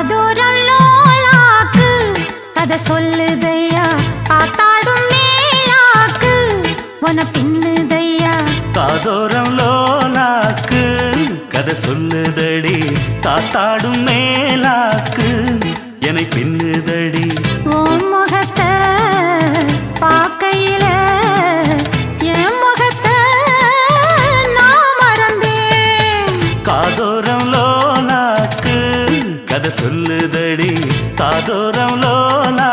காதோரம் லோலாக்கு கதை சொல்லுதையா காத்தாடும் மேலாக்கு உன பின்னுதையா காதோரம் லோலாக்கு கதை சொல்லுதடி காத்தாடும் மேலாக்கு என்னை பின்னுதடி உன் முகத்தை பார்க்கையில என் முகத்தை நான் மறந்தேன் காதோரம் லோலாக்கு கதை சொல்லுதடி காதோரம் லோலா